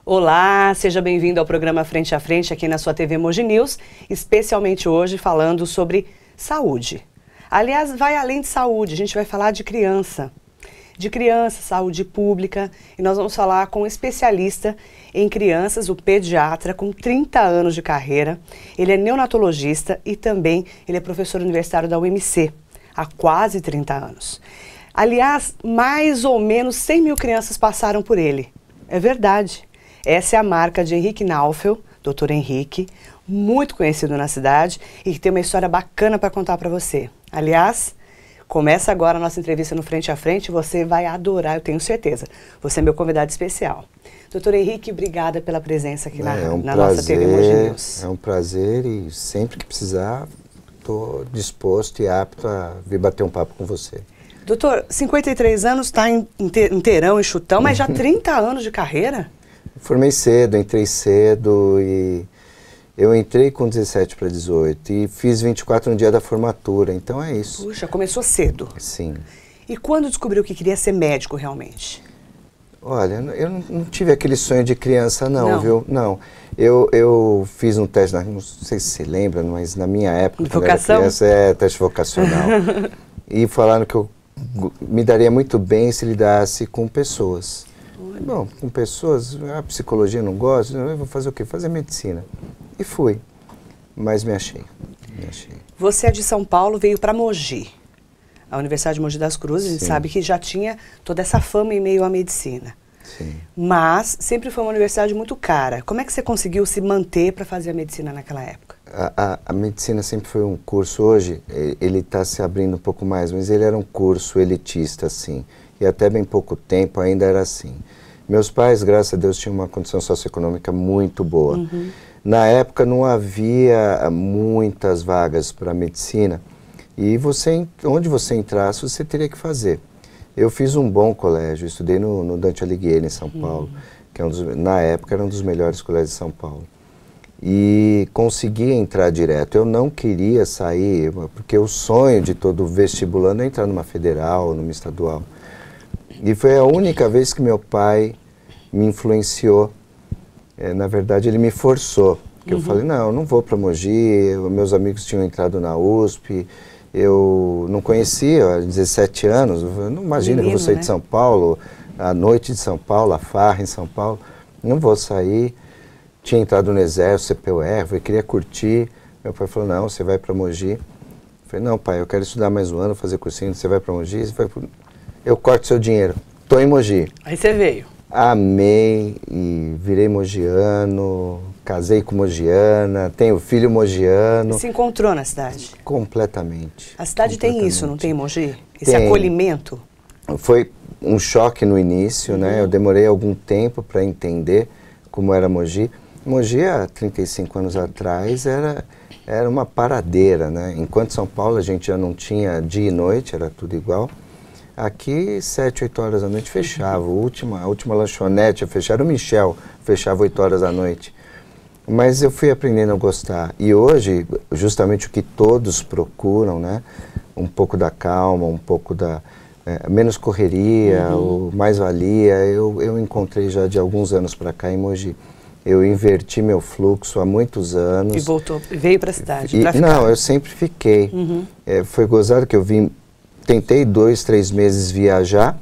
Olá, seja bem-vindo ao programa Frente a Frente aqui na sua TV Mogi News, especialmente hoje falando sobre saúde. Aliás, vai além de saúde, a gente vai falar de criança, saúde pública, e nós vamos falar com um especialista em crianças, o pediatra com 30 anos de carreira. Ele é neonatologista e também ele é professor universitário da UMC há quase 30 anos. Aliás, mais ou menos 100 mil crianças passaram por ele. É verdade. Essa é a marca de Henrique Naufel, Dr. Henrique, muito conhecido na cidade e que tem uma história bacana para contar para você. Aliás, começa agora a nossa entrevista no Frente a Frente, você vai adorar, eu tenho certeza. Você é meu convidado especial. Dr. Henrique, obrigada pela presença aqui na nossa TV Mogi News. É um prazer e sempre que precisar, estou disposto e apto a vir bater um papo com você. Doutor, 53 anos, está inteirão e chutão, mas já 30 anos de carreira? Formei cedo, entrei cedo e eu entrei com 17 para 18 e fiz 24 no dia da formatura, então é isso. Puxa, começou cedo. Sim. E quando descobriu que queria ser médico realmente? Olha, eu não tive aquele sonho de criança não, viu? Não. Eu fiz um teste, não sei se você lembra, mas na minha época, quando eu era criança, teste vocacional. E falaram que eu me daria muito bem se lidasse com pessoas. Bom, com pessoas, a psicologia não gosta, eu vou fazer o quê? Fazer medicina. E fui, mas me achei. Você é de São Paulo, veio para Mogi, a Universidade de Mogi das Cruzes, a gente sabe que já tinha toda essa fama em meio à medicina. Sim. Mas sempre foi uma universidade muito cara. Como é que você conseguiu se manter para fazer a medicina naquela época? A medicina sempre foi um curso, hoje ele está se abrindo um pouco mais, mas ele era um curso elitista, assim, e até bem pouco tempo ainda era assim. Meus pais, graças a Deus, tinham uma condição socioeconômica muito boa. Uhum. Na época não havia muitas vagas para medicina e onde você entrasse, você teria que fazer. Eu fiz um bom colégio, estudei no Dante Alighieri, em São Paulo, que na época era um dos melhores colégios de São Paulo. E consegui entrar direto. Eu não queria sair, porque o sonho de todo vestibulando é entrar numa federal, numa estadual. E foi a única vez que meu pai me influenciou. Na verdade, ele me forçou. Eu falei, não, eu não vou para Mogi, meus amigos tinham entrado na USP, eu não conhecia, há 17 anos, não imagina que eu vou sair de São Paulo, a noite de São Paulo, a farra em São Paulo, não vou sair. Tinha entrado no Exército, CPUR, eu queria curtir. Meu pai falou, não, você vai para Mogi. Eu falei, não, pai, eu quero estudar mais um ano, fazer cursinho, você vai para Mogi, eu corto seu dinheiro, tô em Mogi. Aí você veio. Amei e virei mogiano, casei com mogiana, tenho filho mogiano. E se encontrou na cidade? Completamente. A cidade tem isso, não tem, Mogi? Esse tem. Acolhimento? Foi um choque no início, né? Eu demorei algum tempo para entender como era Mogi. Mogi, há 35 anos atrás, era uma paradeira, né? Enquanto São Paulo a gente já não tinha dia e noite, era tudo igual. Aqui, 7, 8 horas da noite fechava. A última lanchonete a fechar, o Michel fechava 8 horas da noite. Mas eu fui aprendendo a gostar. E hoje, justamente o que todos procuram, né? Um pouco da calma, um pouco da menos correria, o mais-valia, eu encontrei já de alguns anos para cá em Mogi. Eu inverti meu fluxo há muitos anos. E voltou, veio para a cidade? Não, eu sempre fiquei. Foi gozado que eu vim. Tentei 2, 3 meses viajar,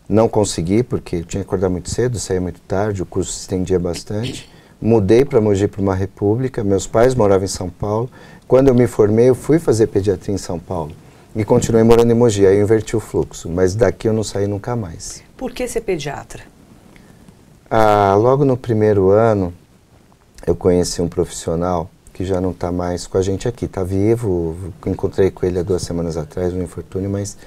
não consegui porque eu tinha que acordar muito cedo, saía muito tarde, o curso se estendia bastante. Mudei para Mogi, para uma república, meus pais moravam em São Paulo. Quando eu me formei, eu fui fazer pediatria em São Paulo e continuei morando em Mogi, aí eu inverti o fluxo, mas daqui eu não saí nunca mais. Por que ser pediatra? Logo no primeiro ano, eu conheci um profissional que já não está mais com a gente aqui, está vivo, encontrei com ele há 2 semanas atrás, um infortúnio, mas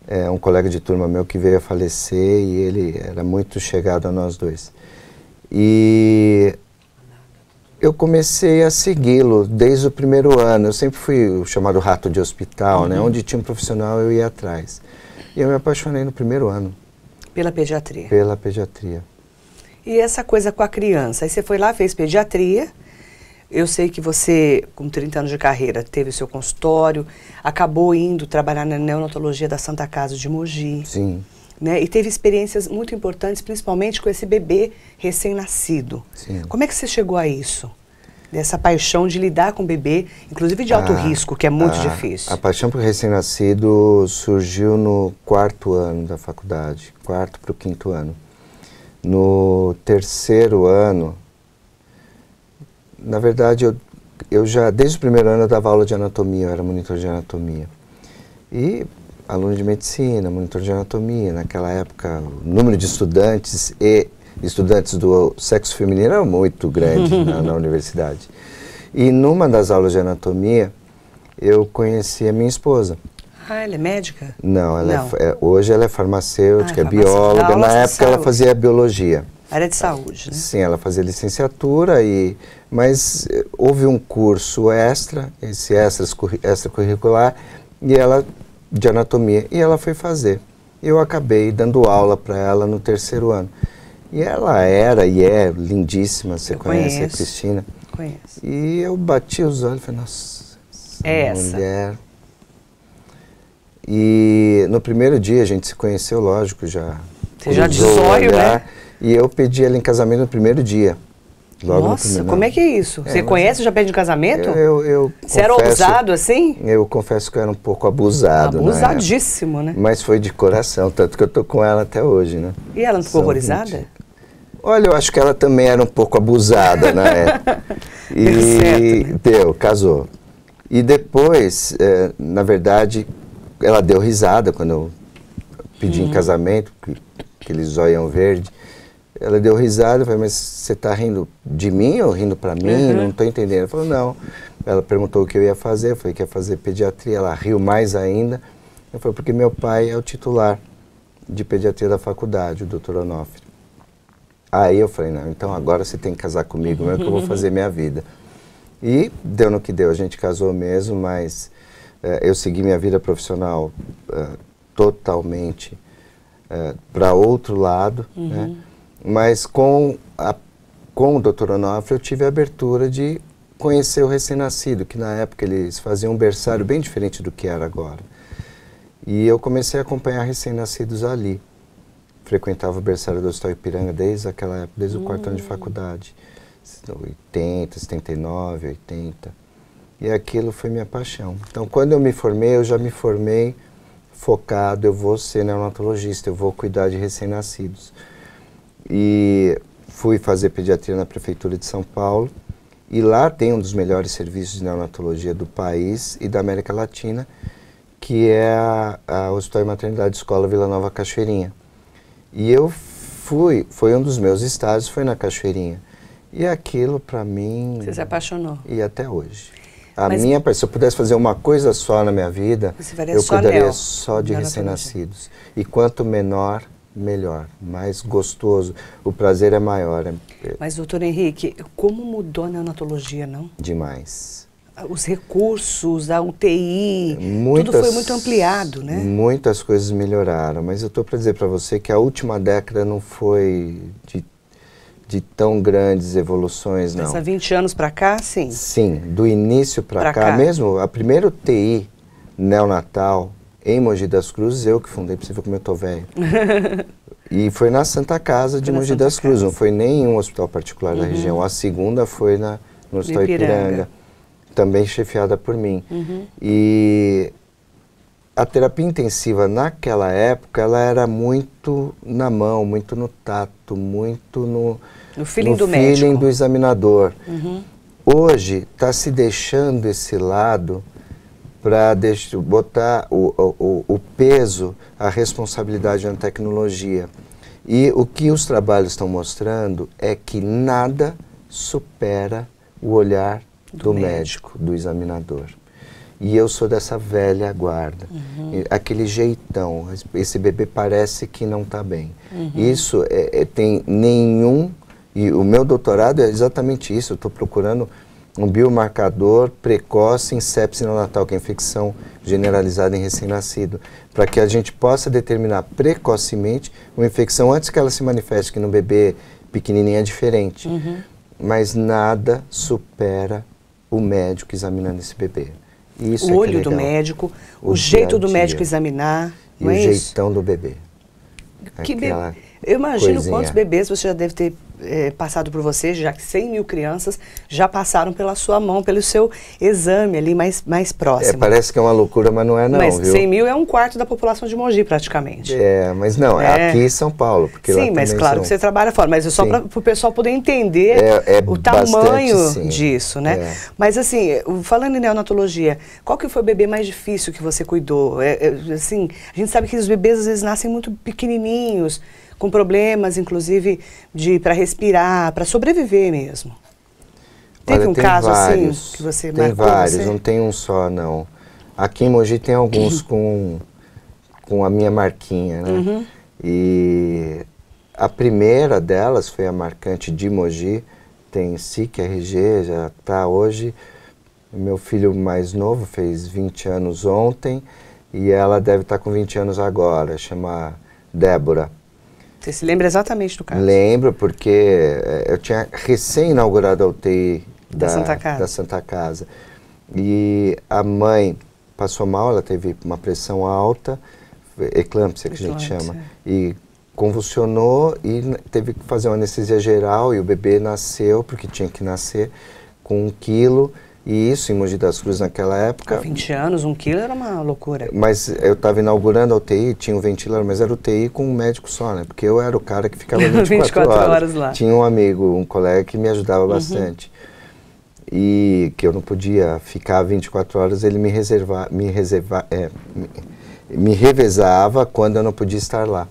é um colega de turma meu que veio a falecer e ele era muito chegado a nós dois. E eu comecei a segui-lo desde o primeiro ano, eu sempre fui o chamado rato de hospital, né? Onde tinha um profissional eu ia atrás. E eu me apaixonei no primeiro ano. Pela pediatria? Pela pediatria. E essa coisa com a criança, aí você foi lá, fez pediatria. Eu sei que você, com 30 anos de carreira, teve o seu consultório, acabou indo trabalhar na neonatologia da Santa Casa de Mogi. Sim. né? E teve experiências muito importantes, principalmente com esse bebê recém-nascido. Como é que você chegou a isso? Dessa paixão de lidar com o bebê, inclusive de alto risco, que é muito difícil. A paixão por recém-nascido surgiu no 4º ano da faculdade, 4º para o 5º ano. No 3º ano, na verdade, eu já, desde o 1º ano, eu dava aula de anatomia, eu era monitor de anatomia. E aluno de medicina, monitor de anatomia, naquela época, o número de estudantes e estudantes do sexo feminino era muito grande na universidade. E numa das aulas de anatomia, eu conheci a minha esposa. Ah, ela é médica? Não, hoje ela é farmacêutica, é bióloga. Na época ela fazia biologia. Área de saúde, né? Sim, ela fazia licenciatura, mas houve um curso extra, esse extracurricular, e ela, de anatomia, e ela foi fazer. Eu acabei dando aula para ela no 3º ano. E ela era e é lindíssima, você conhece a Cristina? Conheço. E eu bati os olhos e falei, nossa, essa mulher. E no primeiro dia a gente se conheceu, lógico, já. Você já de zóio, né? E eu pedi ela em casamento no primeiro dia. Logo Nossa, no primeiro, como é que é isso? Você conhece e já pede em casamento? Você era ousado assim? Eu confesso que eu era um pouco abusado. Abusadíssimo, né? Mas foi de coração, tanto que eu tô com ela até hoje, né? E ela não ficou horrorizada? Olha, eu acho que ela também era um pouco abusada na época. Casou. E depois, na verdade, ela deu risada quando eu pedi em casamento, aquele zoião verde. Ela deu risada, eu falei, mas você está rindo de mim ou rindo para mim? Não estou entendendo. Ela falou, não. Ela perguntou o que eu ia fazer, eu falei que ia fazer pediatria, ela riu mais ainda. Eu falei, porque meu pai é o titular de pediatria da faculdade, o Dr. Onofre. Aí eu falei, não, então agora você tem que casar comigo, mesmo que eu vou fazer minha vida. E deu no que deu, a gente casou mesmo, mas eu segui minha vida profissional totalmente para outro lado, né? Mas com o Dr. Onofre eu tive a abertura de conhecer o recém-nascido, que na época eles faziam um berçário bem diferente do que era agora. E eu comecei a acompanhar recém-nascidos ali. Frequentava o berçário do Hospital Ipiranga desde aquela época, desde o 4º ano de faculdade. 80, 79, 80. E aquilo foi minha paixão. Então, quando eu me formei, eu já me formei focado, eu vou ser neonatologista, eu vou cuidar de recém-nascidos. E fui fazer pediatria na Prefeitura de São Paulo, e lá tem um dos melhores serviços de neonatologia do país e da América Latina, que é a Hospital e Maternidade Escola Vila Nova Cachoeirinha. E eu foi um dos meus estágios, foi na Cachoeirinha. E aquilo para mim... Você se apaixonou? E até hoje. Se eu pudesse fazer uma coisa só na minha vida, eu cuidaria só de recém-nascidos. E quanto menor, melhor, mais gostoso, o prazer é maior. Mas, doutor Henrique, como mudou a neonatologia, não? Demais. Os recursos, a UTI, tudo foi muito ampliado, né? Muitas coisas melhoraram, mas eu estou para dizer para você que a última década não foi de tão grandes evoluções, não. Mas há 20 anos para cá, sim? Sim, do início para cá, mesmo a primeira UTI neonatal em Mogi das Cruzes, eu que fundei, pra você ver como eu tô velho. E foi na Santa Casa de Mogi das Cruzes, não foi nem em um hospital particular da região. A segunda foi no Hospital Ipiranga, também chefiada por mim. E a terapia intensiva naquela época, ela era muito na mão, muito no tato, muito no feeling do examinador. Hoje está se deixando esse lado para botar o peso, a responsabilidade na tecnologia. E o que os trabalhos estão mostrando é que nada supera o olhar do médico, do examinador. E eu sou dessa velha guarda. Aquele jeitão, esse bebê parece que não está bem. Isso tem nenhum... E o meu doutorado é exatamente isso. Eu estou procurando um biomarcador precoce em sepse neonatal, que é infecção generalizada em recém-nascido, para que a gente possa determinar precocemente uma infecção antes que ela se manifeste, que no bebê pequenininho é diferente. Mas nada supera o médico examinando esse bebê. Isso o olho do médico, o jeito do médico examinar, e o jeitão do bebê. Eu imagino coisinha. Quantos bebês você já deve ter passado por você, já que 100 mil crianças já passaram pela sua mão, pelo seu exame ali mais próximo. Parece que é uma loucura, mas não é não, mas viu? 100 mil é um quarto da população de Mogi, praticamente. Mas não, é aqui em São Paulo. Porque sim, mas claro que você trabalha fora, mas é só para o pessoal poder entender o tamanho disso, né? Mas assim, falando em neonatologia, qual que foi o bebê mais difícil que você cuidou? Assim, a gente sabe que os bebês às vezes nascem muito pequenininhos, com problemas, inclusive, para respirar, para sobreviver mesmo. Teve um caso assim que você marcou? Tem vários, não tem um só, não. Aqui em Mogi tem alguns com a minha marquinha, né? E a primeira delas foi a marcante de Mogi, tem SIC, RG, já está hoje. Meu filho mais novo fez 20 anos ontem e ela deve estar com 20 anos agora, chama Débora. Você se lembra exatamente do caso? Lembro, porque eu tinha recém-inaugurado a UTI da Santa Casa. E a mãe passou mal, ela teve uma pressão alta, eclâmpsia que a gente chama, e convulsionou e teve que fazer uma anestesia geral e o bebê nasceu, porque tinha que nascer, com 1 quilo. E isso em Mogi das Cruzes naquela época... Com 20 anos, 1 quilo era uma loucura. Mas eu estava inaugurando a UTI, tinha um ventilador, mas era UTI com um médico só, né? Porque eu era o cara que ficava 24 horas lá. Tinha um amigo, um colega que me ajudava bastante. E que eu não podia ficar 24 horas, ele me revezava quando eu não podia estar lá.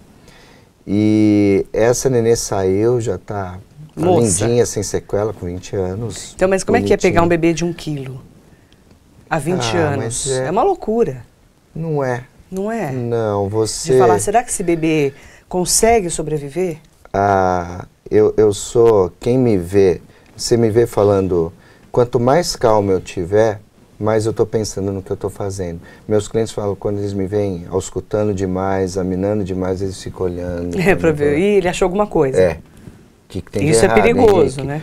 E essa nenê saiu, já está... lindinha, sem sequela, com 20 anos. Então, mas como é que é pegar um bebê de 1 quilo há 20 anos? É uma loucura. Não é. Não é? Não, você... De falar, será que esse bebê consegue sobreviver? Eu sou... Quem me vê, você me vê falando, quanto mais calmo eu tiver, mais eu estou pensando no que eu estou fazendo. Meus clientes falam, quando eles me veem auscultando demais, examinando demais, eles ficam olhando. Para ver. E ele achou alguma coisa. Que tem isso errado, é perigoso, Henrique, né?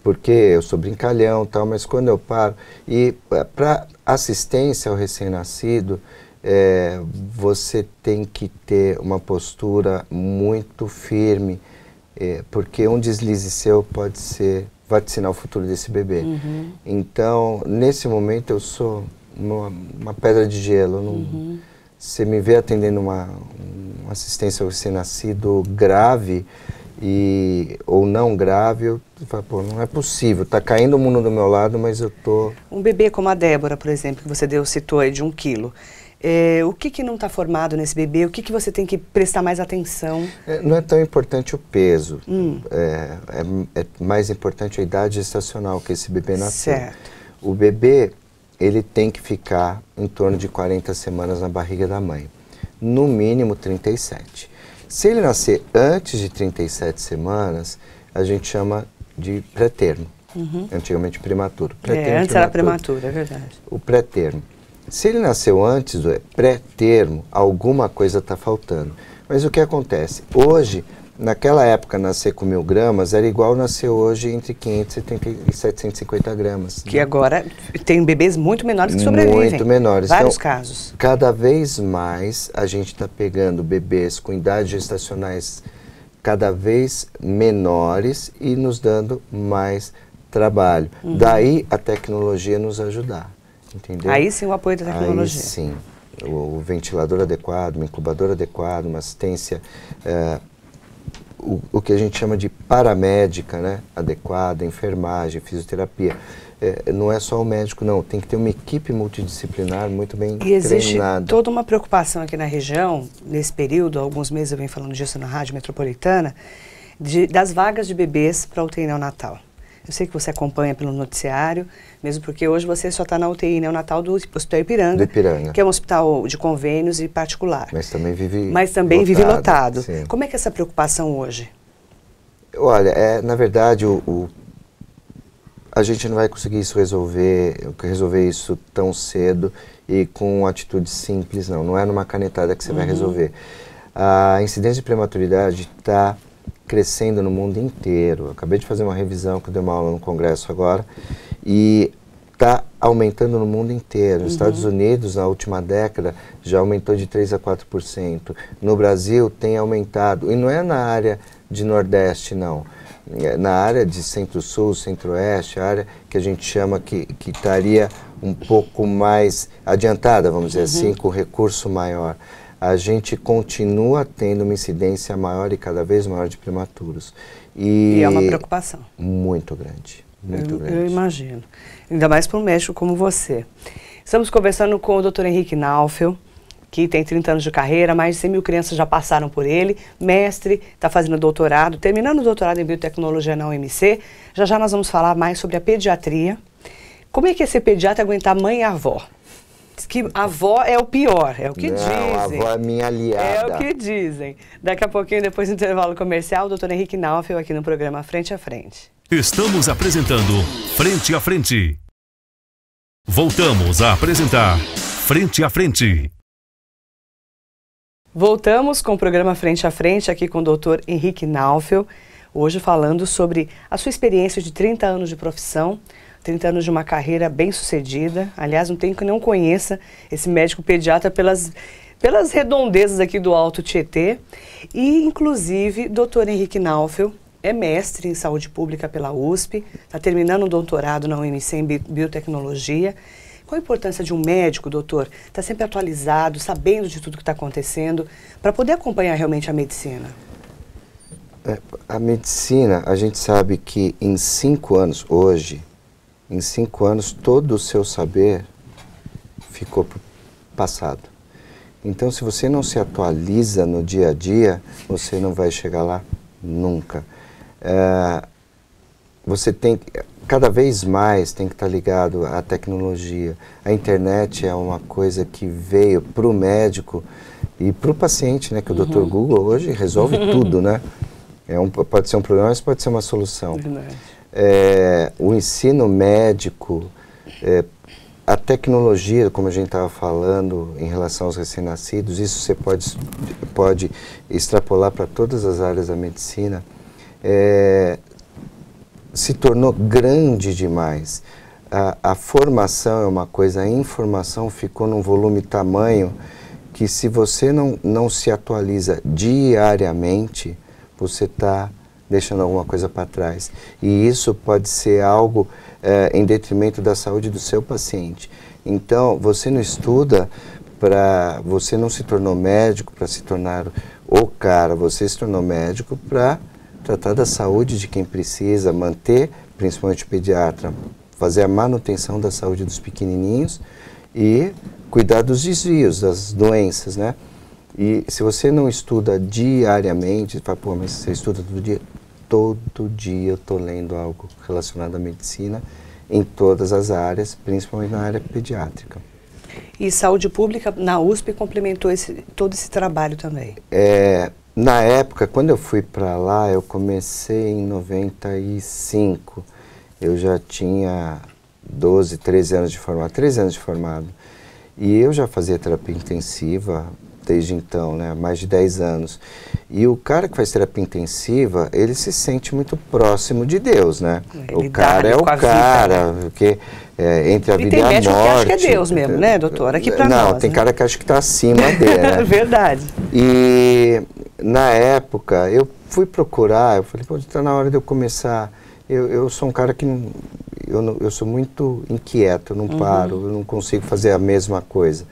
Porque eu sou brincalhão e tal, mas quando eu paro... E para assistência ao recém-nascido, você tem que ter uma postura muito firme, porque um deslize seu pode ser vaticinar o futuro desse bebê. Então, nesse momento, eu sou uma pedra de gelo. Você me vê atendendo uma assistência ao recém-nascido grave, ou não grave, eu falo, pô, não é possível, tá caindo o mundo do meu lado, mas eu tô... Um bebê como a Débora, por exemplo, que você citou aí de 1 quilo, o que não está formado nesse bebê? O que você tem que prestar mais atenção? Não é tão importante o peso, é mais importante a idade gestacional que esse bebê nasceu. Certo. O bebê, ele tem que ficar em torno de 40 semanas na barriga da mãe, no mínimo 37. Se ele nascer antes de 37 semanas, a gente chama de pré-termo. Antigamente prematuro. Antes era prematuro, é verdade. O pré-termo. Se ele nasceu antes do pré-termo, alguma coisa está faltando. Mas o que acontece? Hoje, naquela época, nascer com 1000 gramas era igual nascer hoje entre 570 e 750 gramas. Que agora tem bebês muito menores que sobrevivem. Muito menores. Vários então, casos. Cada vez mais a gente está pegando bebês com idades gestacionais cada vez menores e nos dando mais trabalho. Daí a tecnologia nos ajudar, entendeu? Aí sim o apoio da tecnologia. Aí sim. O ventilador adequado, uma incubadora adequada, uma assistência... O que a gente chama de paramédica, né, adequada, enfermagem, fisioterapia. Não é só o médico, não. Tem que ter uma equipe multidisciplinar muito bem treinada. E existe toda uma preocupação aqui na região, nesse período, há alguns meses eu venho falando disso na Rádio Metropolitana, das vagas de bebês para UTI neonatal. Eu sei que você acompanha pelo noticiário, mesmo porque hoje você só está na UTI neonatal do Hospital Ipiranga, que é um hospital de convênios e particular. Mas também vive lotado. Sim. Como é que é essa preocupação hoje? Olha, na verdade, a gente não vai conseguir resolver isso tão cedo e com atitudes simples, não. Não é numa canetada que você vai resolver. A incidência de prematuridade está crescendo no mundo inteiro. Eu acabei de fazer uma revisão, que eu dei uma aula no congresso agora, e está aumentando no mundo inteiro. Nos Estados Unidos, na última década, já aumentou de 3% a 4%. No Brasil, tem aumentado. E não é na área de Nordeste, não. É na área de Centro-Sul, Centro-Oeste, a área que a gente chama que estaria um pouco mais adiantada, vamos dizer assim, com recurso maior. A gente continua tendo uma incidência maior e cada vez maior de prematuros. E é uma preocupação. Muito grande. Muito grande. Eu imagino. Ainda mais para um médico como você. Estamos conversando com o Dr. Henrique Naufel, que tem 30 anos de carreira, mais de 100 mil crianças já passaram por ele, mestre, está fazendo doutorado, terminando o doutorado em biotecnologia na UMC. Já já nós vamos falar mais sobre a pediatria. Como é que é ser pediatra e aguentar mãe e avó? Diz que a avó é o pior, é o que dizem. Não, a avó é minha aliada. É o que dizem. Daqui a pouquinho, depois do intervalo comercial, o Dr. Henrique Naufel aqui no programa Frente a Frente. Estamos apresentando Frente a Frente. Voltamos a apresentar Frente a Frente. Voltamos com o programa Frente a Frente aqui com o Dr. Henrique Naufel, hoje falando sobre a sua experiência de 30 anos de profissão, 30 anos de uma carreira bem sucedida. Aliás, não tem que não conheça esse médico pediatra pelas redondezas aqui do Alto Tietê. E, inclusive, Dr. Henrique Naufel é mestre em saúde pública pela USP, está terminando um doutorado na UMC em biotecnologia. Qual a importância de um médico, doutor, estar sempre atualizado, sabendo de tudo que está acontecendo, para poder acompanhar realmente a medicina? A medicina, a gente sabe que em 5 anos, hoje, em 5 anos, todo o seu saber ficou pro passado. Então, se você não se atualiza no dia a dia, você não vai chegar lá nunca. Você tem, cada vez mais tem que estar ligado à tecnologia. A internet é uma coisa que veio para o médico e para o paciente, né? Que o Dr. Google hoje resolve tudo, né? Pode ser um problema, mas pode ser uma solução. O ensino médico, a tecnologia, como a gente estava falando em relação aos recém-nascidos, isso você pode extrapolar para todas as áreas da medicina, se tornou grande demais. A formação é uma coisa, a informação ficou num volume tamanho que se você não se atualiza diariamente, você está deixando alguma coisa para trás. E isso pode ser algo em detrimento da saúde do seu paciente. Então, você não estuda você não se tornou médico para se tornar o cara, você se tornou médico para tratar da saúde de quem precisa, manter, principalmente o pediatra, fazer a manutenção da saúde dos pequenininhos e cuidar dos desvios, das doenças, né? E se você não estuda diariamente, fala, pô, mas você estuda todo dia? Todo dia eu estou lendo algo relacionado à medicina em todas as áreas, principalmente na área pediátrica. E saúde pública na USP complementou todo esse trabalho também? Na época, quando eu fui para lá, eu comecei em 95. Eu já tinha 12, 13 anos de formado, 13 anos de formado. E eu já fazia terapia intensiva desde então, né, há mais de 10 anos. E o cara que faz terapia intensiva, ele se sente muito próximo de Deus, né? O cara é o cara, porque entre a vida e a morte... E tem médico que acha que é Deus mesmo, né, doutor? Aqui pra nós. Não, né? tem cara que acha que está acima dele, né? Verdade. E na época, eu fui procurar, eu falei, pô, está na hora de eu começar. Eu sou um cara que eu sou muito inquieto, eu não paro, eu não consigo fazer a mesma coisa.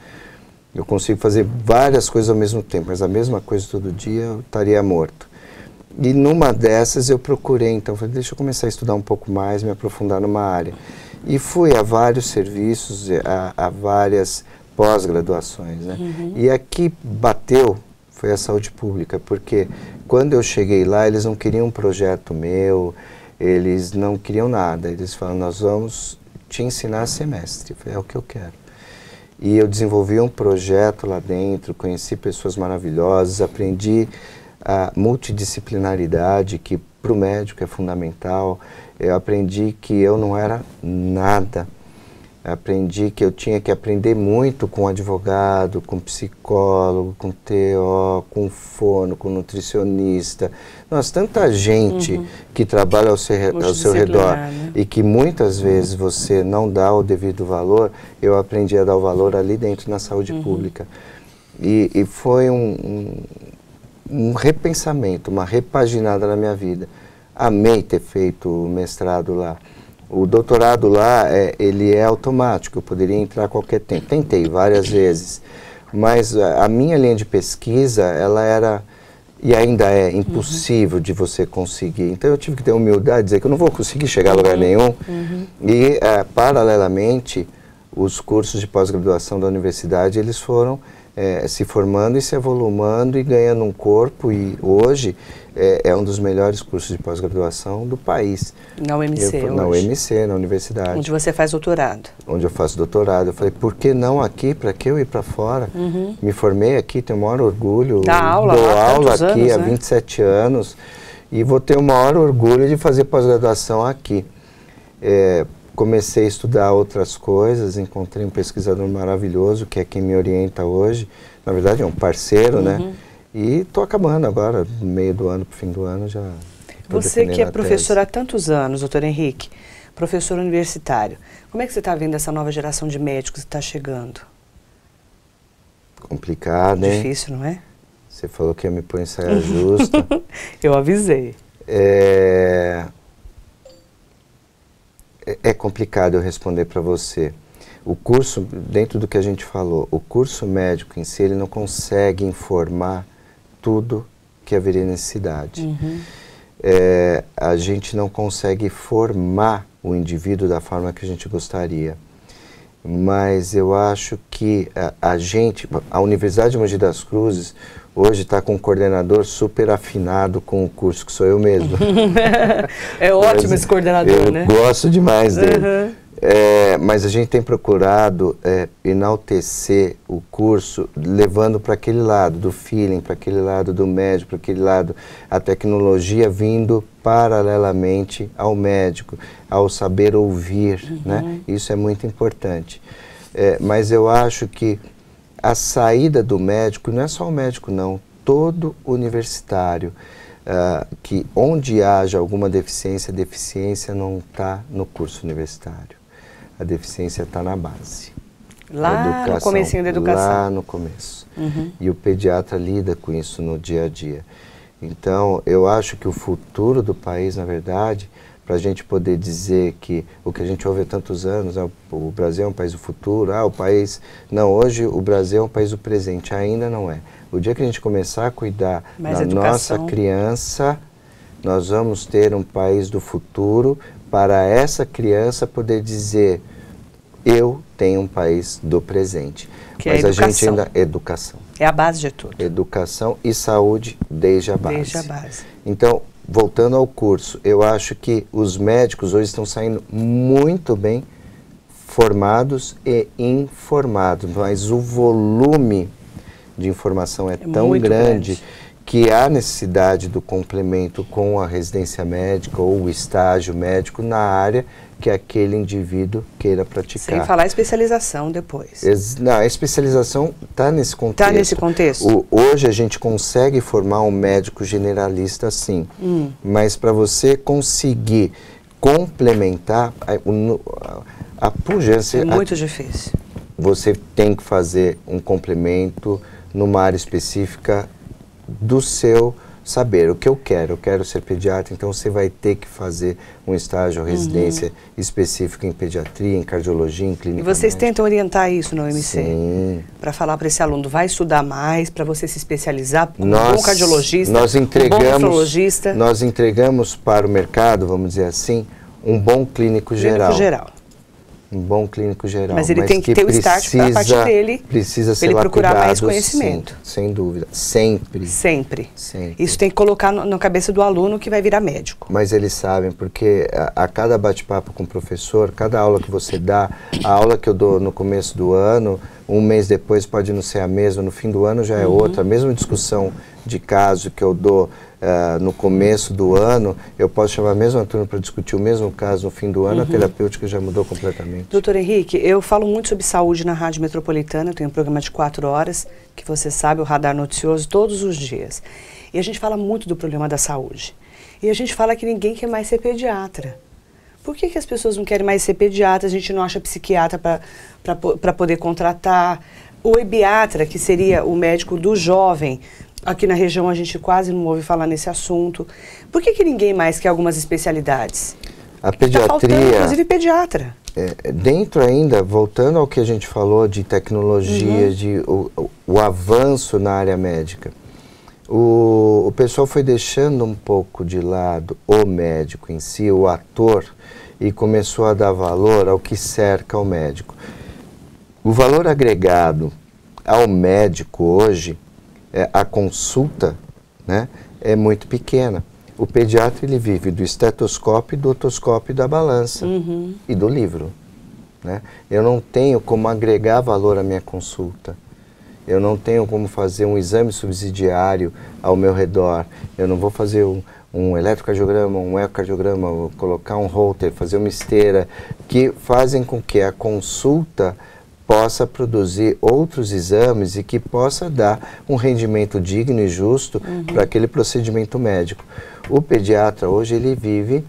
Eu consigo fazer várias coisas ao mesmo tempo, mas a mesma coisa todo dia eu estaria morto. E numa dessas eu procurei, então, falei, deixa eu começar a estudar um pouco mais, me aprofundar numa área. E fui a vários serviços, a várias pós-graduações, né? E aqui bateu, foi a saúde pública, porque quando eu cheguei lá, eles não queriam um projeto meu, eles não queriam nada. Eles falaram, nós vamos te ensinar semestre. Eu falei, é o que eu quero. E eu desenvolvi um projeto lá dentro, conheci pessoas maravilhosas, aprendi a multidisciplinaridade, que para o médico é fundamental. Eu aprendi que eu não era nada. Aprendi que eu tinha que aprender muito com advogado, com psicólogo, com TO, com fono, com nutricionista. Nossa, tanta gente que trabalha ao seu redor, né? E que muitas vezes você não dá o devido valor. Eu aprendi a dar o valor ali dentro na saúde pública. E foi um repensamento, uma repaginada na minha vida. Amei ter feito o mestrado lá. O doutorado lá, ele é automático, eu poderia entrar a qualquer tempo. Tentei várias vezes, mas a minha linha de pesquisa, ela era, e ainda é, impossível de você conseguir. Então eu tive que ter humildade, dizer que eu não vou conseguir chegar a lugar nenhum. E, paralelamente, os cursos de pós-graduação da universidade, eles foram se formando e se evolumando e ganhando um corpo, e hoje é um dos melhores cursos de pós-graduação do país. Na UMC Na UMC, na universidade. Onde você faz doutorado. Onde eu faço doutorado. Eu falei, por que não aqui? Para que eu ir para fora? Me formei aqui, tenho o maior orgulho. Dou aula aqui anos, há 27 anos e vou ter o maior orgulho de fazer pós-graduação aqui. Comecei a estudar outras coisas, encontrei um pesquisador maravilhoso, que é quem me orienta hoje. Na verdade, é um parceiro, né? E estou acabando agora, no meio do ano, para o fim do ano, já estou Você que é professor tese. há tantos anos, doutor Henrique, professor universitário, como é que você está vendo essa nova geração de médicos que está chegando? Complicado, hein? Difícil, não é? Você falou que ia me pôr em saia justa. Eu avisei. É complicado eu responder para você. O curso, dentro do que a gente falou, o curso médico em si, ele não consegue informar tudo que haveria necessidade. A gente não consegue formar o indivíduo da forma que a gente gostaria. Mas eu acho que a Universidade de Mogi das Cruzes hoje está com um coordenador super afinado com o curso, que sou eu mesmo. É ótimo esse coordenador, né? Eu gosto demais dele. Mas a gente tem procurado enaltecer o curso, levando para aquele lado do feeling, para aquele lado do médico, para aquele lado, a tecnologia vindo paralelamente ao médico, ao saber ouvir, né? Isso é muito importante. Mas eu acho que a saída do médico, não é só o médico não, todo universitário, que onde haja alguma deficiência, a deficiência não está no curso universitário. A deficiência está na base. Lá no comecinho da educação. Lá no começo. E o pediatra lida com isso no dia a dia. Então, eu acho que o futuro do país, na verdade, para a gente poder dizer que o que a gente ouve há tantos anos, o Brasil é um país do futuro, o país... Não, hoje o Brasil é um país do presente, ainda não é. O dia que a gente começar a cuidar da nossa criança, nós vamos ter um país do futuro para essa criança poder dizer, eu tenho um país do presente. Que mas é a educação. gente ainda... Educação. É a base de tudo. Educação e saúde desde a base. Desde a base. Então, voltando ao curso, eu acho que os médicos hoje estão saindo muito bem formados e informados, mas o volume de informação é tão grande que há necessidade do complemento com a residência médica ou o estágio médico na área que aquele indivíduo queira praticar. Sem falar especialização depois. Não, a especialização está nesse contexto. Está nesse contexto? Hoje a gente consegue formar um médico generalista, sim. Mas para você conseguir complementar, a pujança... É muito difícil. Você tem que fazer um complemento numa área específica do seu saber. O que eu quero ser pediatra, então você vai ter que fazer um estágio ou residência específica em pediatria, em cardiologia, em clínica. E vocês tentam orientar isso no UMC? Sim. Para falar para esse aluno, vai estudar mais, para você se especializar como um bom cardiologista, um bom nefrologista. Nós entregamos para o mercado, vamos dizer assim, um bom clínico geral. Um bom clínico geral. Mas ele tem que ter o start para a partir dele, precisa ser ele procurar mais lapidado, conhecimento. Sim, sem dúvida. Sempre. Sempre. Isso tem que colocar na cabeça do aluno que vai virar médico. Mas eles sabem, porque a cada bate-papo com o professor, cada aula que você dá, a aula que eu dou no começo do ano, um mês depois pode não ser a mesma, no fim do ano já é outra. A mesma discussão de caso que eu dou no começo do ano, eu posso chamar a mesma turma para discutir o mesmo caso no fim do ano, a terapêutica já mudou completamente. Doutor Henrique, eu falo muito sobre saúde na Rádio Metropolitana, eu tenho um programa de 4 horas, que você sabe, o Radar Noticioso, todos os dias. E a gente fala muito do problema da saúde. E a gente fala que ninguém quer mais ser pediatra. Por que as pessoas não querem mais ser pediatra? A gente não acha psiquiatra para poder contratar. O ebiatra, que seria o médico do jovem. Aqui na região a gente quase não ouve falar nesse assunto. Por que ninguém mais quer algumas especialidades? A pediatria... Tá faltando, inclusive, pediatra. Dentro ainda, voltando ao que a gente falou de tecnologia, o avanço na área médica. O pessoal foi deixando um pouco de lado o médico em si, o ator, e começou a dar valor ao que cerca o médico. O valor agregado ao médico hoje, a consulta, né, é muito pequena. O pediatra ele vive do estetoscópio, do otoscópio e da balança e do livro. Né? Eu não tenho como agregar valor à minha consulta. Eu não tenho como fazer um exame subsidiário ao meu redor. Eu não vou fazer um eletrocardiograma, um ecocardiograma, colocar um holter, fazer uma esteira, que fazem com que a consulta possa produzir outros exames e que possa dar um rendimento digno e justo para aquele procedimento médico. O pediatra hoje ele vive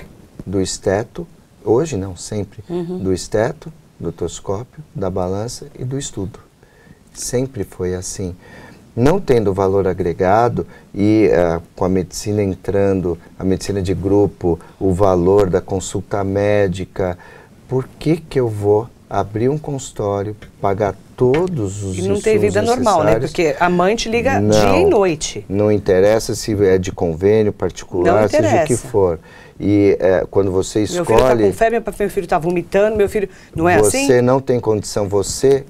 do esteto, hoje não, sempre, do esteto, do otoscópio, da balança e do estudo. Sempre foi assim. Não tendo valor agregado e com a medicina entrando, a medicina de grupo, o valor da consulta médica, por que eu vou abrir um consultório, pagar todos os insumos necessários? E não tem vida normal, né? Porque a mãe te liga dia e noite. Não interessa se é de convênio particular, seja o que for. E quando você escolhe... Meu filho está com febre, meu filho está vomitando, meu filho... Não é assim? Você não tem condição,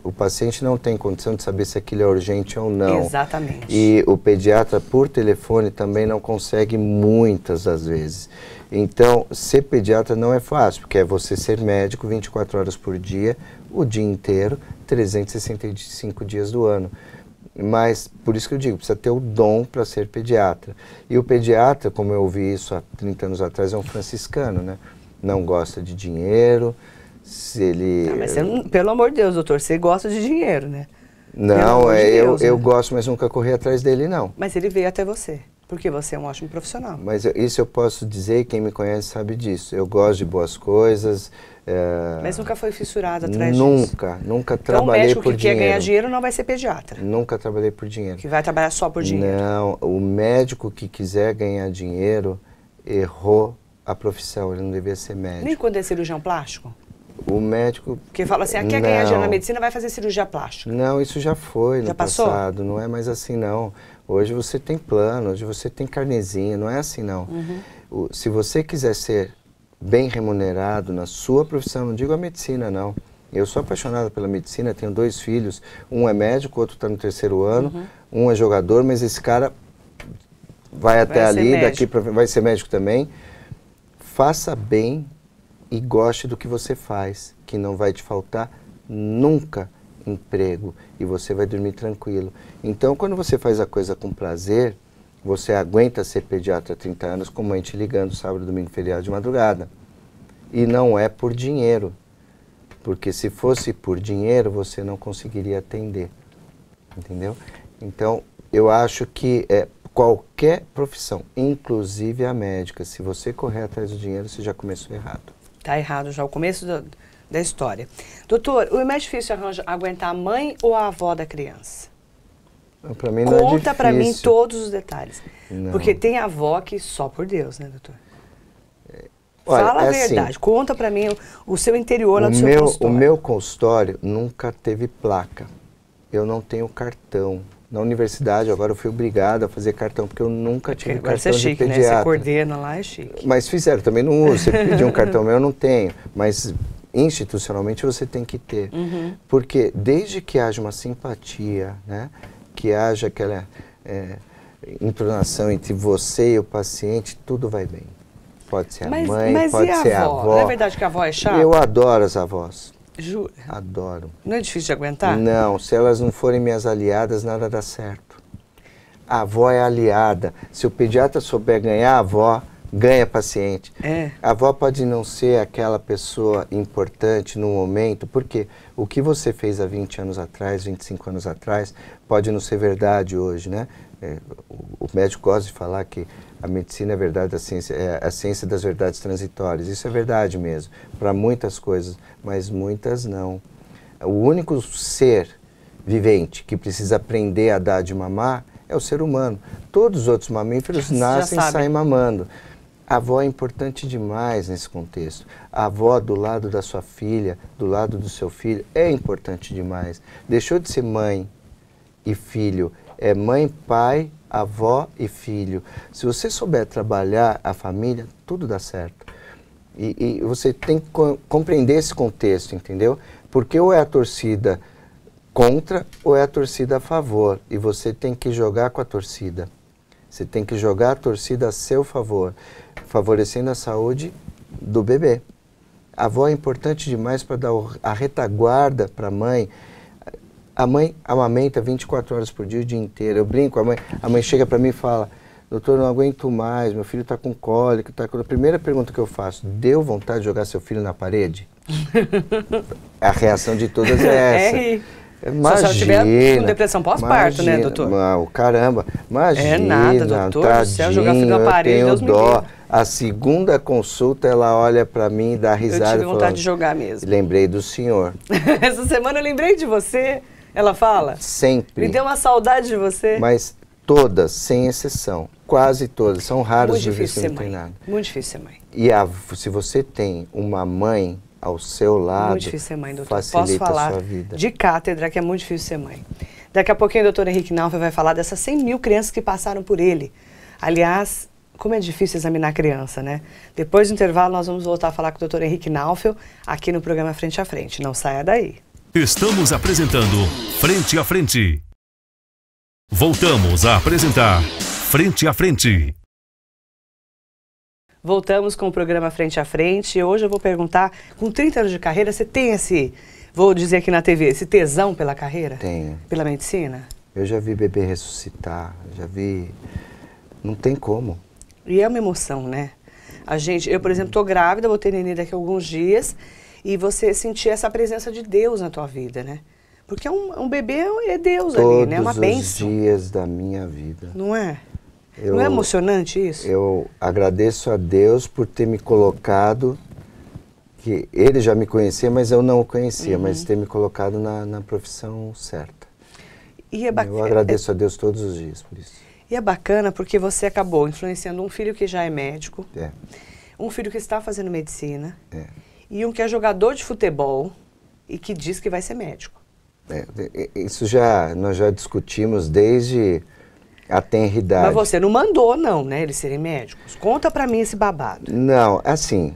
o paciente não tem condição de saber se aquilo é urgente ou não. Exatamente. E o pediatra, por telefone, também não consegue muitas das vezes. Então, ser pediatra não é fácil, porque é você ser médico 24 horas por dia, o dia inteiro, 365 dias do ano. Mas, por isso que eu digo, precisa ter o dom para ser pediatra. E o pediatra, como eu ouvi isso há 30 anos atrás, é um franciscano, né? Não gosta de dinheiro, se ele... Mas você não, pelo amor de Deus, doutor, você gosta de dinheiro, né? Não, eu gosto, mas nunca corri atrás dele, não. Mas ele veio até você, porque você é um ótimo profissional. Mas isso eu posso dizer, e quem me conhece sabe disso. Eu gosto de boas coisas. Mas nunca foi fissurado atrás disso? Nunca trabalhei por dinheiro. Então o médico que quer ganhar dinheiro não vai ser pediatra? Nunca trabalhei por dinheiro. Que vai trabalhar só por dinheiro? Não, o médico que quiser ganhar dinheiro errou a profissão, ele não devia ser médico. Nem quando é cirurgião plástico? O médico... Porque fala assim, quer ganhar dinheiro na medicina, vai fazer cirurgia plástica. Não, isso já foi no passou? Passado, não é mais assim não. Hoje você tem plano, hoje você tem carnezinho, não é assim não. Se você quiser ser bem remunerado na sua profissão, não digo a medicina não. Eu sou apaixonado pela medicina, tenho 2 filhos, um é médico, outro está no 3º ano, um é jogador, mas esse cara vai até ali, daqui pra, vai ser médico também. Faça bem e goste do que você faz, que não vai te faltar nunca emprego e você vai dormir tranquilo. Então, quando você faz a coisa com prazer, você aguenta ser pediatra há 30 anos com mãe te ligando sábado, domingo, feriado de madrugada. E não é por dinheiro, porque se fosse por dinheiro, você não conseguiria atender, entendeu? Então, eu acho que qualquer profissão, inclusive a médica, se você correr atrás do dinheiro, você já começou errado. Está errado já, o começo da história. Doutor, é mais difícil aguentar a mãe ou a avó da criança? Para mim não é difícil. Conta para mim todos os detalhes. Não. Porque tem avó que só por Deus, né, doutor? Olha, fala a verdade, assim, conta para mim o seu interior lá do seu consultório. O meu consultório nunca teve placa. Eu não tenho cartão. Na universidade, agora eu fui obrigado a fazer cartão, porque eu nunca tive cartão de chique, pediatra. Né? Você coordena lá, é chique. Mas fizeram, também não uso. Você pediu um cartão meu, eu não tenho. Mas institucionalmente você tem que ter. Porque desde que haja uma simpatia, né, que haja aquela entonação entre você e o paciente, tudo vai bem. Pode ser a mãe, pode ser a avó. Não é verdade que a avó é chata? Eu adoro as avós. Jura? Adoro. Não é difícil de aguentar? Não, se elas não forem minhas aliadas, nada dá certo. A avó é aliada. Se o pediatra souber ganhar a avó, ganha paciente. A avó pode não ser aquela pessoa importante no momento, porque o que você fez há 20 anos atrás, 25 anos atrás, pode não ser verdade hoje, né? O médico gosta de falar que a medicina é verdade, a ciência das verdades transitórias. Isso é verdade mesmo, para muitas coisas, mas muitas não. O único ser vivente que precisa aprender a dar de mamar é o ser humano. Todos os outros mamíferos nascem e saem mamando. A avó é importante demais nesse contexto. A avó do lado da sua filha, do lado do seu filho, é importante demais. Deixou de ser mãe e filho, é mãe, pai, avó e filho. Se você souber trabalhar a família, tudo dá certo. E você tem que compreender esse contexto, entendeu? Porque ou é a torcida contra ou é a torcida a favor. E você tem que jogar com a torcida. Você tem que jogar a torcida a seu favor, favorecendo a saúde do bebê. A avó é importante demais para dar a retaguarda para a mãe. A mãe amamenta 24 horas por dia, o dia inteiro. Eu brinco, a mãe chega para mim e fala: doutor, não aguento mais, meu filho está com cólica. A primeira pergunta que eu faço: deu vontade de jogar seu filho na parede? A reação de todas é essa. Imagina, só se ela tiver com depressão pós-parto, né, doutor? Não, caramba, imagina. É nada, doutor, tadinho, do céu, jogar filho na parede, Deus me livre. A segunda consulta, ela olha pra mim e dá risada. Eu tive vontade de jogar mesmo. Lembrei do senhor. Essa semana eu lembrei de você, ela fala? Sempre. Me deu uma saudade de você. Mas todas, sem exceção, quase todas, são raros de ver que não tem nada. Muito difícil ser mãe. E se você tem uma mãe ao seu lado, muito difícil ser mãe, doutor. Facilita Posso falar a sua vida. De cátedra que é muito difícil ser mãe. Daqui a pouquinho o doutor Henrique Naufel vai falar dessas 100 mil crianças que passaram por ele. Aliás, como é difícil examinar a criança, né? Depois do intervalo nós vamos voltar a falar com o doutor Henrique Naufel aqui no programa Frente a Frente. Não saia daí. Estamos apresentando Frente a Frente. Voltamos a apresentar Frente a Frente. Voltamos com o programa Frente a Frente e hoje eu vou perguntar, com 30 anos de carreira, você tem esse, vou dizer aqui na TV, esse tesão pela carreira? Tenho. Pela medicina? Eu já vi bebê ressuscitar, já vi... Não tem como. E é uma emoção, né? Eu, por exemplo, estou grávida, vou ter neném daqui a alguns dias e você sentir essa presença de Deus na tua vida, né? Porque um bebê é Deus ali, né? É uma bênção. Todos os dias da minha vida. Não é? Não é emocionante isso? Eu agradeço a Deus por ter me colocado, que ele já me conhecia, mas eu não o conhecia, mas ter me colocado na profissão certa. E eu agradeço a Deus todos os dias por isso. E é bacana porque você acabou influenciando um filho que já é médico, um filho que está fazendo medicina, e um que é jogador de futebol e que diz que vai ser médico. Isso nós já discutimos desde... a tenridade. Mas você não mandou, não, né, eles serem médicos? Conta pra mim esse babado. Não, assim,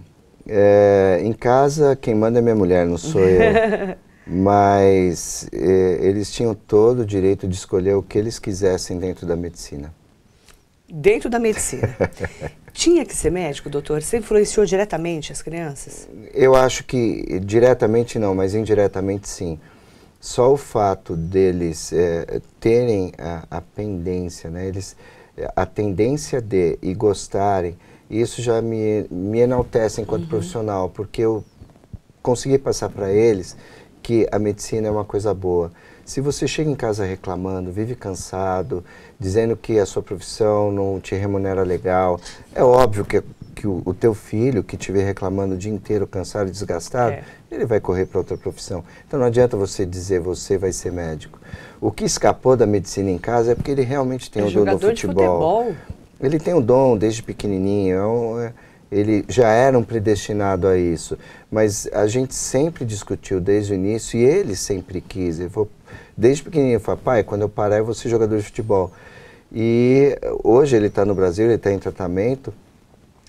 em casa quem manda é minha mulher, não sou eu. Mas eles tinham todo o direito de escolher o que eles quisessem dentro da medicina. Dentro da medicina. Tinha que ser médico, doutor? Você influenciou diretamente as crianças? Eu acho que diretamente não, mas indiretamente sim. Só o fato deles terem a pendência, né? A tendência de e gostarem, isso já me enaltece enquanto profissional, porque eu consegui passar para eles que a medicina é uma coisa boa. Se você chega em casa reclamando, vive cansado, dizendo que a sua profissão não te remunera legal, é óbvio que o teu filho, que te vê reclamando o dia inteiro, cansado e desgastado, ele vai correr para outra profissão. Então não adianta você dizer, você vai ser médico. O que escapou da medicina em casa é porque ele realmente tem o dom do futebol. Ele tem o dom desde pequenininho, ele já era um predestinado a isso. Mas a gente sempre discutiu desde o início e ele sempre quis. Desde pequenininho, ele falou: pai, quando eu parar eu vou ser jogador de futebol. E hoje ele está no Brasil, ele está em tratamento.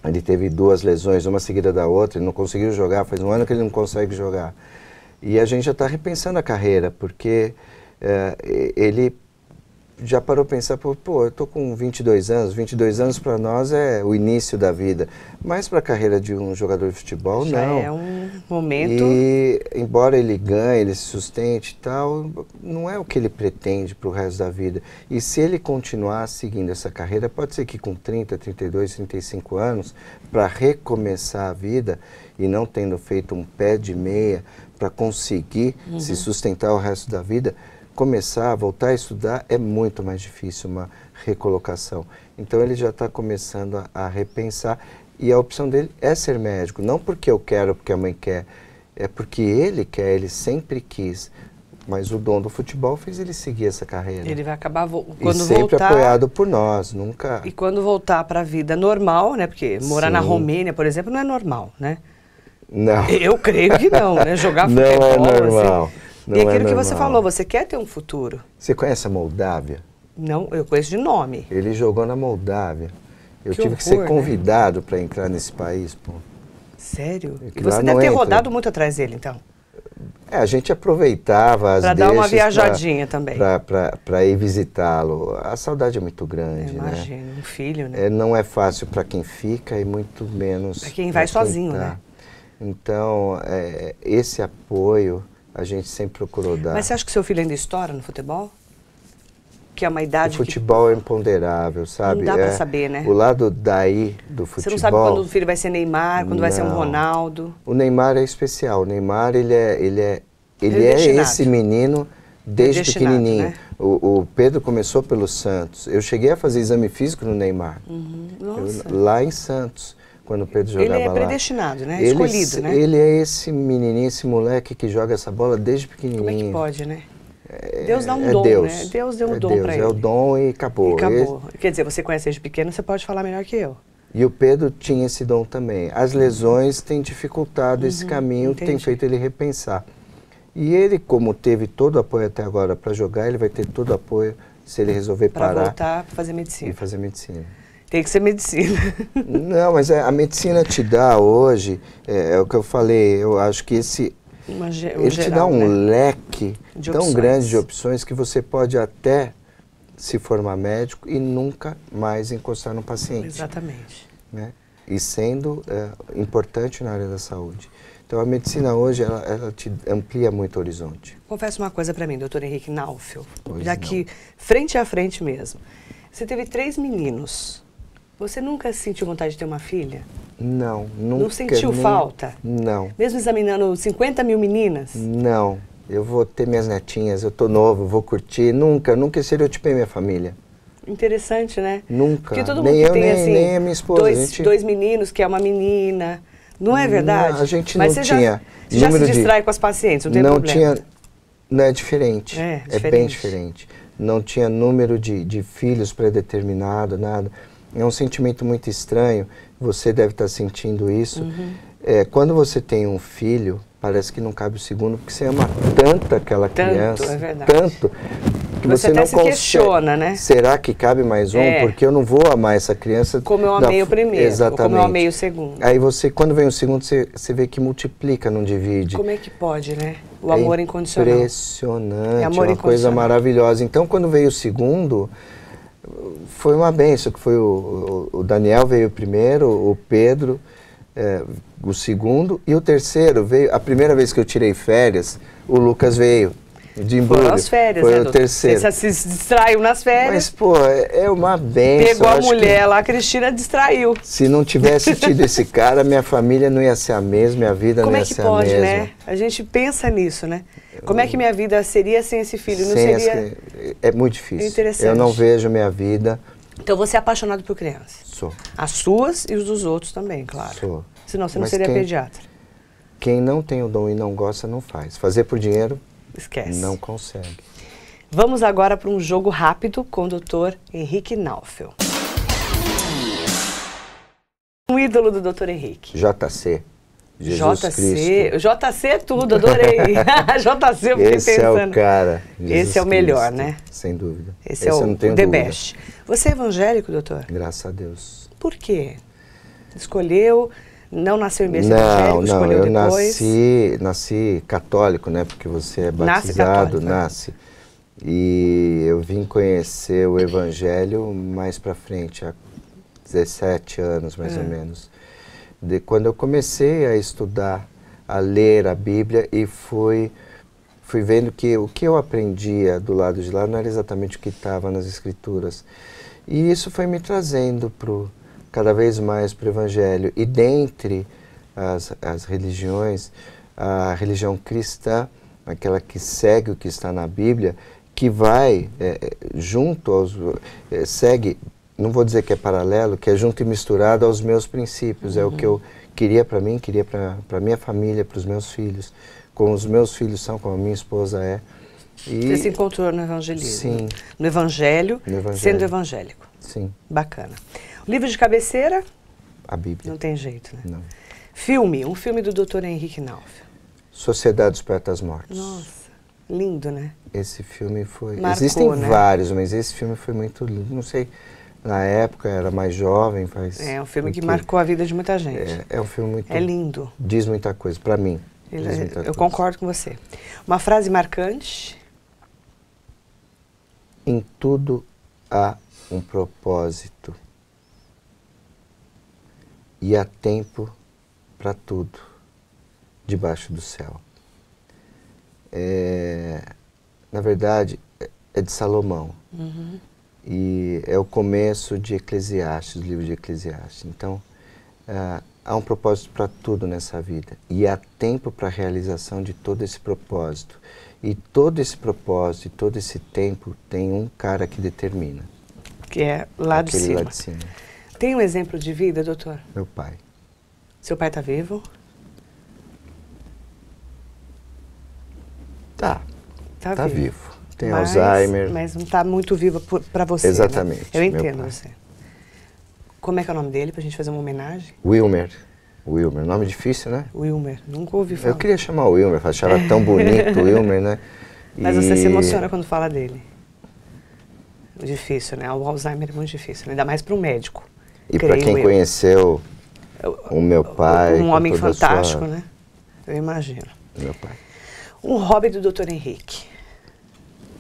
Ele teve 2 lesões, uma seguida da outra, ele não conseguiu jogar, faz 1 ano que ele não consegue jogar. E a gente já está repensando a carreira, porque ele já parou a pensar, pô, eu tô com 22 anos para nós é o início da vida, mas para a carreira de um jogador de futebol, já não. É um momento... E, embora ele ganhe, ele se sustente e tal, não é o que ele pretende para o resto da vida. E se ele continuar seguindo essa carreira, pode ser que com 30, 32, 35 anos, para recomeçar a vida, e não tendo feito um pé de meia para conseguir se sustentar o resto da vida, começar, voltar a estudar é muito mais difícil, uma recolocação. Então ele já está começando a repensar, e a opção dele é ser médico, não porque eu quero, porque a mãe quer, é porque ele quer, ele sempre quis. Mas o dom do futebol fez ele seguir essa carreira. Ele vai acabar, quando e sempre voltar... apoiado por nós, nunca... E quando voltar para a vida normal, né? Porque morar na Romênia, por exemplo, não é normal, né? Não. Eu creio que não, né? Jogar não futebol, é normal. assim. Não E aquilo é que normal. você falou, você quer ter um futuro? Você conhece a Moldávia? Não, eu conheço de nome. Ele jogou na Moldávia. Eu Que tive que horror, ser convidado para entrar nesse país, pô. Sério? É que E lá você não deve ter entra. rodado muito atrás dele, então. A gente aproveitava as Para dar uma deixas viajadinha também. Para ir visitá-lo. A saudade é muito grande, né? Imagina, um filho, né? Não é fácil para quem fica e muito menos Para quem vai sozinho, tá. né? Então, esse apoio a gente sempre procurou dar. Mas você acha que seu filho ainda estoura no futebol? Que é uma O idade futebol é imponderável, sabe? Não dá para saber, né? O lado daí do futebol... Você não sabe quando o filho vai ser Neymar, quando vai ser um Não. Ronaldo. O Neymar é especial. O Neymar, ele é Predestinado. esse menino desde Predestinado, pequenininho. né? O Pedro começou pelo Santos. Eu cheguei a fazer exame físico no Neymar. Nossa. Lá em Santos, quando o Pedro jogava lá. Ele é predestinado, né? Escolhido, né? Ele é esse menininho, esse moleque que joga essa bola desde pequenininho. Como é que pode, né? Deus dá um é dom, Deus. né? Deus deu um dom Deus, para ele. É o dom e acabou. E acabou. Quer dizer, você conhece desde pequeno, você pode falar melhor que eu. E o Pedro tinha esse dom também. As lesões têm dificultado esse caminho, entendi. tem feito ele repensar. E ele, como teve todo o apoio até agora para jogar, ele vai ter todo o apoio se ele resolver Para parar voltar para fazer medicina. e fazer medicina. Tem que ser medicina. Não, mas a medicina te dá hoje, é o que eu falei, eu acho que ele te dá um leque De tão opções. grande de opções que você pode até se formar médico e nunca mais encostar no paciente. Exatamente. Né? E sendo importante na área da saúde. Então a medicina hoje, ela te amplia muito o horizonte. Confessa uma coisa para mim, doutor Henrique Naufel, Pois daqui frente a frente mesmo. Você teve 3 meninos. Você nunca sentiu vontade de ter uma filha? Não, nunca. Não sentiu falta? Não. Mesmo examinando 50 mil meninas? Não. Eu vou ter minhas netinhas, eu tô novo, vou curtir. Nunca estereotipei minha família. Interessante, né? Nunca. Porque todo mundo Nem que eu, tem, nem assim, nem a minha esposa. dois meninos, que é uma menina. Não é verdade? Não, a gente Mas não você tinha. Você já se número de- distrai com as pacientes, não tem não problema. tinha. Não é diferente. É, É bem diferente. Não tinha número de filhos predeterminado, nada. É um sentimento muito estranho. Você deve estar sentindo isso. Quando você tem um filho, parece que não cabe o segundo, porque você ama tanto aquela Tanto, criança. é verdade. Tanto. Que Você você até não se consegue. questiona, né? Será que cabe mais um? É. Porque eu não vou amar essa criança. Como eu amei o primeiro, Exatamente. ou como eu amei o segundo. Aí você, quando vem o segundo, você vê que multiplica, não divide. Como é que pode, né? O amor incondicional. Impressionante, É amor uma coisa incondicional. maravilhosa. Então, quando veio o segundo, foi uma benção, que foi o Daniel veio primeiro, o Pedro, o segundo, e o terceiro veio, a primeira vez que eu tirei férias, o Lucas veio de embrulho. Foram as férias, foi né, o doutor? terceiro. Você se distraiu nas férias, Mas, pô, é uma benção. pegou eu a acho que mulher lá, a Cristina distraiu. se não tivesse tido esse cara, minha família não ia ser a mesma, minha vida Como não é ia que ser pode, a mesma. né? A gente pensa nisso, né? Como é que minha vida seria sem esse filho? Não Sem seria... É muito difícil. Interessante. Eu não vejo minha vida. Então você é apaixonado por crianças. Sou. As suas e os dos outros também, claro. Sou. Senão você não Mas seria quem- pediatra. Quem não tem o dom e não gosta, não faz. Fazer por dinheiro, Esquece. não consegue. Vamos agora para um jogo rápido com o Dr. Henrique Naufel. Um ídolo do Dr. Henrique. JC. Jesus JC. Cristo. JC é tudo, adorei. JC, eu fiquei Esse pensando. é o cara. Jesus Esse é o melhor, Cristo, né? Sem dúvida. Esse é eu o não tenho the dúvida. best. Você é evangélico, doutor? Graças a Deus. Por quê? Escolheu, não nasceu em berço Não, evangélico, não, escolheu eu depois? nasci católico, né? Porque você é Nasce batizado, católico, né? nasce. E eu vim conhecer o Evangelho mais pra frente, há 17 anos mais ou menos. Quando eu comecei a estudar, a ler a Bíblia e fui vendo que o que eu aprendia do lado de lá não era exatamente o que estava nas Escrituras. E isso foi me trazendo cada vez mais para o Evangelho. E dentre as religiões, a religião cristã, aquela que segue o que está na Bíblia, que vai junto aos... segue, não vou dizer que é paralelo, que é junto e misturado aos meus princípios. É o que eu queria para mim, queria para minha família, para os meus filhos. Como os meus filhos são, como a minha esposa é. E você se encontrou no evangelismo? Sim. No evangelho, sendo evangélico? Sim. Bacana. O livro de cabeceira? A Bíblia. Não tem jeito, né? Não. Filme, um filme do Dr. Henrique Nauf. Sociedade dos Poetas Mortos. Nossa, lindo, né? Esse filme foi... Marcou, existem né? vários, mas esse filme foi muito lindo. Não sei, na época era mais jovem, faz... É um filme que marcou a vida de muita gente. É um filme muito... É lindo. Diz muita coisa, para mim. Eu concordo com você. Uma frase marcante? Em tudo há um propósito. E há tempo para tudo, debaixo do céu. Na verdade, é de Salomão. E é o começo de Eclesiastes, do livro de Eclesiastes. Então, há um propósito para tudo nessa vida. E há tempo para a realização de todo esse propósito. E todo esse propósito e todo esse tempo tem um cara que determina. Que é lá de cima. Lá de cima. Tem um exemplo de vida, doutor? Meu pai. Seu pai está vivo? Tá vivo. Tem mas, Alzheimer. Mas não está muito vivo para você, exatamente. Né? Eu entendo você. Como é que é o nome dele, para a gente fazer uma homenagem? Wilmer. Nome difícil, né? Wilmer, nunca ouvi falar. Eu queria chamar o Wilmer, achava tão bonito o Wilmer, né? Mas você se emociona quando fala dele. Difícil, né? O Alzheimer é muito difícil, né? Ainda mais para um médico. E para quem conheceu o meu pai... Um homem fantástico, né? Eu imagino. Meu pai. Um hobby do Dr. Henrique?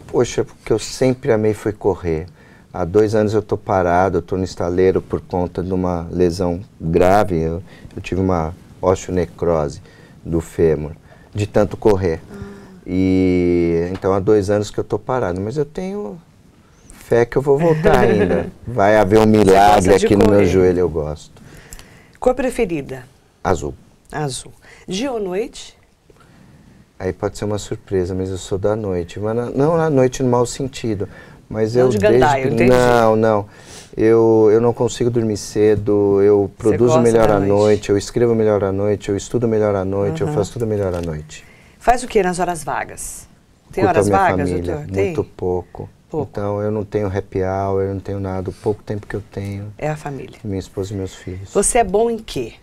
Poxa, porque eu sempre amei foi correr. Há 2 anos eu estou parado, eu estou no estaleiro por conta de uma lesão grave. Eu tive uma osteonecrose do fêmur, de tanto correr. E então há 2 anos que eu estou parado, mas eu tenho fé que eu vou voltar ainda. Vai haver um milagre aqui no meu joelho, eu gosto. Cor preferida? Azul. Azul. Dia ou noite? Aí pode ser uma surpresa, mas eu sou da noite. Mas não na noite no mau sentido. Mas não eu de gandaia, eu entendi. Não. Eu não consigo dormir cedo, eu produzo melhor à noite, eu escrevo melhor à noite, eu estudo melhor à noite, eu faço tudo melhor à noite. Faz o que nas horas vagas? Tem Curto horas a minha vagas, família, doutor? Tem? muito pouco. Então eu não tenho happy hour, eu não tenho nada. O pouco tempo que eu tenho é a família. Minha esposa e meus filhos. Você é bom em quê?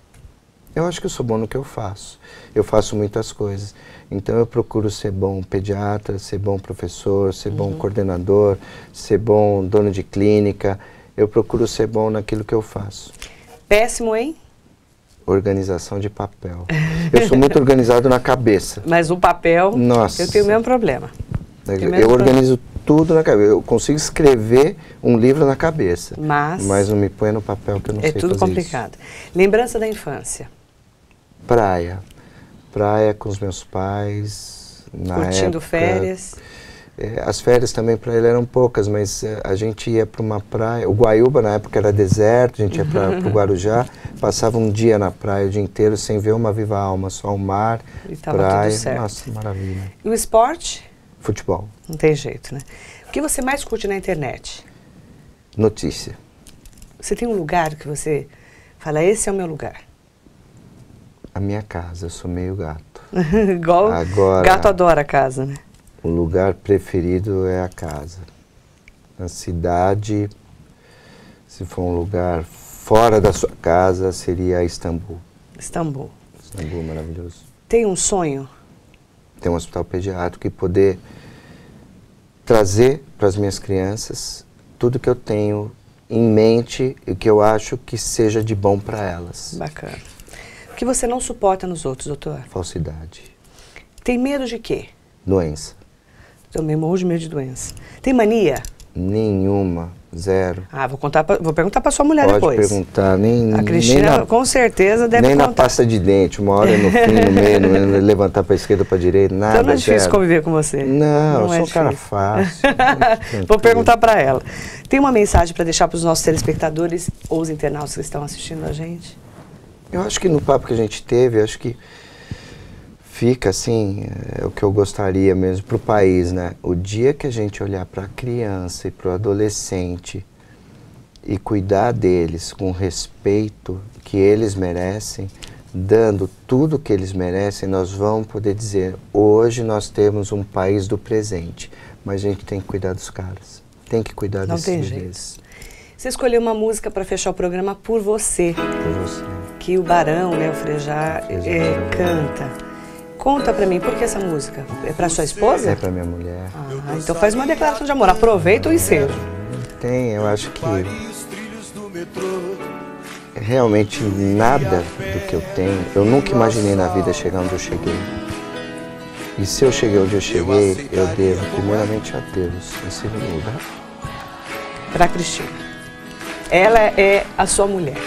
Eu acho que eu sou bom no que eu faço. Eu faço muitas coisas. Então eu procuro ser bom pediatra, ser bom professor, ser bom coordenador, ser bom dono de clínica. Eu procuro ser bom naquilo que eu faço. Péssimo em? Organização de papel. Eu sou muito organizado na cabeça. Mas o papel, nossa, eu tenho o mesmo problema. Eu organizo tudo na cabeça. Eu consigo escrever um livro na cabeça. Mas não me põe no papel que eu não sei fazer isso. É tudo complicado. Lembrança da infância? Praia. Praia com os meus pais, na curtindo época, férias? As férias também para ele eram poucas, mas a gente ia para uma praia, o Guaiúba na época era deserto, a gente ia para o Guarujá, passava um dia na praia o dia inteiro sem ver uma viva alma, só o mar, e tava praia, tudo certo. Nossa, maravilha. E o esporte? Futebol. Não tem jeito, né? O que você mais curte na internet? Notícia. Você tem um lugar que você fala, esse é o meu lugar? A minha casa, eu sou meio gato. Igual agora, gato adora a casa, né? O lugar preferido é a casa. Na cidade, se for um lugar fora da sua casa, seria Istambul. Istambul. Istambul, maravilhoso. Tem um sonho? Tem um hospital pediátrico e poder trazer para as minhas crianças tudo que eu tenho em mente e que eu acho que seja de bom para elas. Bacana. O que você não suporta nos outros, doutor? Falsidade. Tem medo de quê? Doença. Também morro de medo de doença. Tem mania? Nenhuma, zero. Ah, vou perguntar para sua mulher depois. Pode perguntar, nem a Cristina com certeza deve nem contar. na pasta de dente, uma hora no fim, no meio, levantar para a esquerda ou para a direita, nada. Então não é difícil zero. conviver com você. Não, eu é sou um cara fácil. Vou perguntar para ela. Tem uma mensagem para deixar para os nossos telespectadores ou os internautas que estão assistindo a gente? Eu acho que no papo que a gente teve, acho que fica assim, o que eu gostaria mesmo para o país, né? O dia que a gente olhar para a criança e para o adolescente e cuidar deles com o respeito que eles merecem, dando tudo que eles merecem, nós vamos poder dizer, hoje nós temos um país do presente, mas a gente tem que cuidar dos caras, tem que cuidar desses bebês. Você escolheu uma música para fechar o programa Por Você. Por Você. Que o Barão, né, o Frejá, canta. Conta pra mim, por que essa música? É pra sua esposa? É pra minha mulher. Ah, então faz uma declaração de amor. Aproveita o ensejo. Tem, eu acho que realmente nada do que eu tenho, eu nunca imaginei na vida chegar onde eu cheguei. E se eu cheguei onde eu cheguei, eu devo primeiramente a Deus, em segundo lugar. Pra Cristina. Ela é a sua mulher.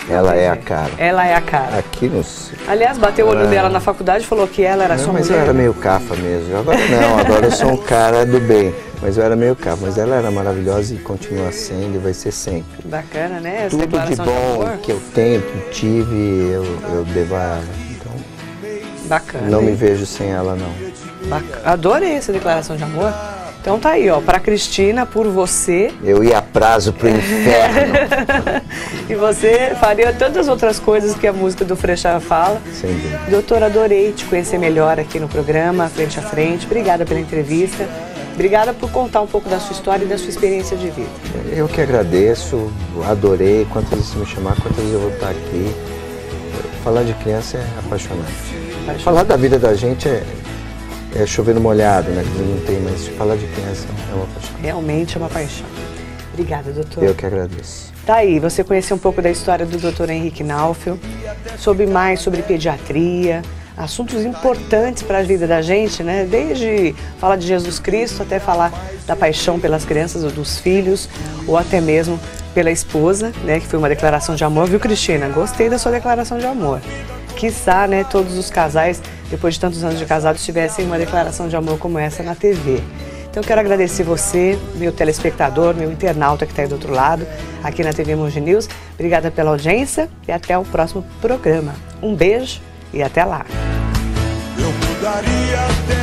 Ela é a cara. Ela é a cara. Aqui no... Aliás, bateu o olho dela na faculdade e falou que ela era sua mulher. Mas eu era meio cafa mesmo. Agora não, agora eu sou um cara do bem. Mas eu era meio cafa. Mas ela era maravilhosa e continua sendo e vai ser sempre. Bacana, né? Essa tudo de bom que eu tenho, que tive, eu devo a ela. Então, bacana. Não me vejo sem ela, não. Bacana. Adorei essa declaração de amor. Então tá aí, ó, pra Cristina, por você. Eu ia a prazo pro inferno. E você faria tantas as outras coisas que a música do Frejá fala. Sem dúvida. Doutor, adorei te conhecer melhor aqui no programa, Frente a Frente. Obrigada pela entrevista. Obrigada por contar um pouco da sua história e da sua experiência de vida. Eu que agradeço, adorei. Quantas vezes você me chamar, quantas vezes eu vou estar aqui. Falar de criança é apaixonante. Falar da vida da gente é chover no molhado, né? Não tem, mas falar de criança é uma paixão. Realmente é uma paixão. Obrigada, doutor. Eu que agradeço. Tá aí, você conheceu um pouco da história do Dr. Henrique Naufel, soube mais sobre pediatria, assuntos importantes para a vida da gente, né? Desde falar de Jesus Cristo até falar da paixão pelas crianças ou dos filhos, ou até mesmo pela esposa, né? Que foi uma declaração de amor, viu, Cristina? Gostei da sua declaração de amor. Quiçá, né, todos os casais, depois de tantos anos de casados, tivessem uma declaração de amor como essa na TV. Então eu quero agradecer você, meu telespectador, meu internauta que está aí do outro lado, aqui na TV Mogi News. Obrigada pela audiência e até o próximo programa. Um beijo e até lá. Eu mudaria até